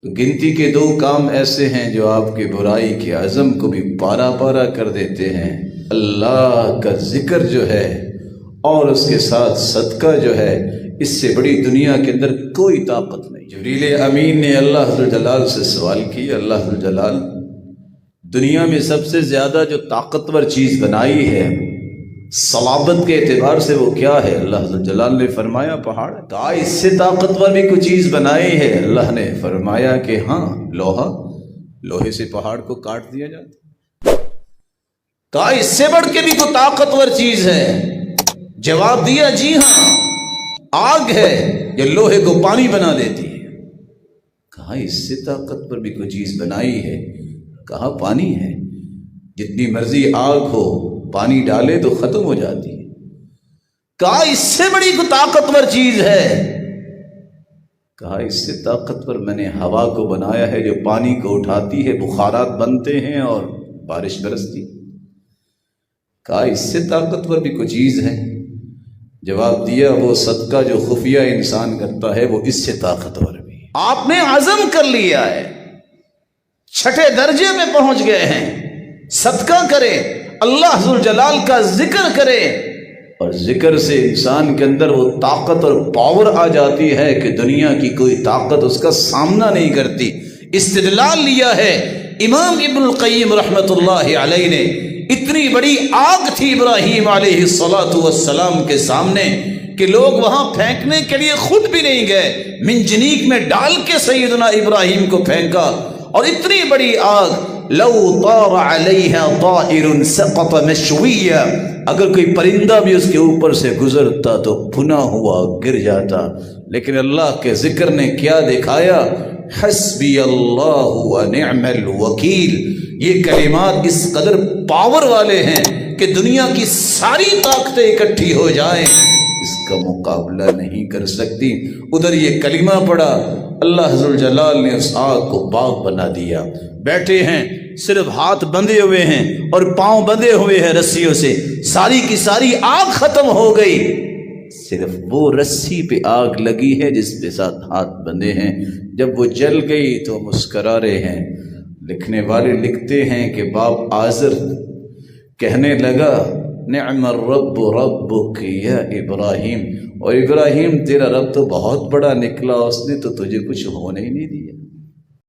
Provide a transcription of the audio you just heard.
تو गिनती के दो काम ऐसे हैं जो आपके बुराई के अज़म को भी पारा पारा कर देते हैं, अल्लाह का जिक्र जो है और उसके साथ सदका जो है, इससे बड़ी दुनिया के अंदर कोई ताकत नहीं। जिब्रील अमीन ने अल्लाह जुल जलाल से सवाल किया, अल्लाह जुल जलाल दुनिया में सबसे ज़्यादा जो ताकतवर चीज़ बनाई है सलाबत के एतबार से वो क्या है? अल्लाह जुल जलाल ने फरमाया पहाड़। कहा इससे ताकतवर भी कोई चीज़ बनाई है? अल्लाह ने फरमाया कि हाँ, लोहा। लोहे से पहाड़ को काट दिया जाता। कहा इससे बढ़ के भी कोई ताकतवर चीज़ है? जवाब दिया जी हाँ, आग है जो लोहे को पानी बना देती है। कहा इससे ताकतवर भी कोई चीज़ बनाई है? कहा पानी है। जितनी मर्जी आग हो, पानी डाले तो खत्म हो जाती है। कहा इससे बड़ी कोई ताकतवर चीज है? कहा इससे ताकतवर मैंने हवा को बनाया है जो पानी को उठाती है, बुखारात बनते हैं और बारिश बरसती। कहा इससे ताकतवर भी कोई चीज है? जवाब दिया वो सदका जो खुफिया इंसान करता है वो इससे ताकतवर भी। आपने आज़म कर लिया है, छठे दर्जे में पहुंच गए हैं, सदका करें, अल्लाह जुल जलाल का जिक्र करे, और जिक्र से इंसान के अंदर वो ताकत और पावर आ जाती है कि दुनिया की कोई ताकत उसका सामना नहीं करती। इस्तिदलाल लिया है इमाम इब्नुल क़य्यिम रहमतुल्लाहि अलैहि ने। इतनी बड़ी आग थी इब्राहीम अलैहिस्सलातु वस्सलाम के सामने कि लोग वहां फेंकने के लिए खुद भी नहीं गए, मिंजनीक में डाल के सैयदना इब्राहीम को फेंका। और इतनी बड़ी आग, लौ तार अलैहा ताइरुन सक़त मशविया, अगर कोई परिंदा भी उसके ऊपर से गुजरता तो भुना हुआ गिर जाता। लेकिन अल्लाह के जिक्र ने क्या दिखाया? हस्बी अल्लाहु व निअमल वकील। ये कलिमात इस कदर पावर वाले हैं कि दुनिया की सारी ताकतें इकट्ठी हो जाएं, इसका मुकाबला नहीं कर सकती। उधर ये कलिमा पड़ा, अल्लाह जुल जलाल ने उस आग को बाग बना दिया। बैठे हैं, सिर्फ हाथ बंधे हुए हैं और पांव बंधे हुए हैं रस्सियों से, सारी की सारी आग खत्म हो गई। सिर्फ वो रस्सी पे आग लगी है जिस पे साथ हाथ बंधे हैं। जब वो जल गई तो मुस्करा रहे हैं। लिखने वाले लिखते हैं कि बाप आज़र कहने लगा, निअमर रब्बु रब्बुक या इब्राहीम, और इब्राहीम तेरा रब तो बहुत बड़ा निकला, उसने तो तुझे कुछ होने ही नहीं दिया।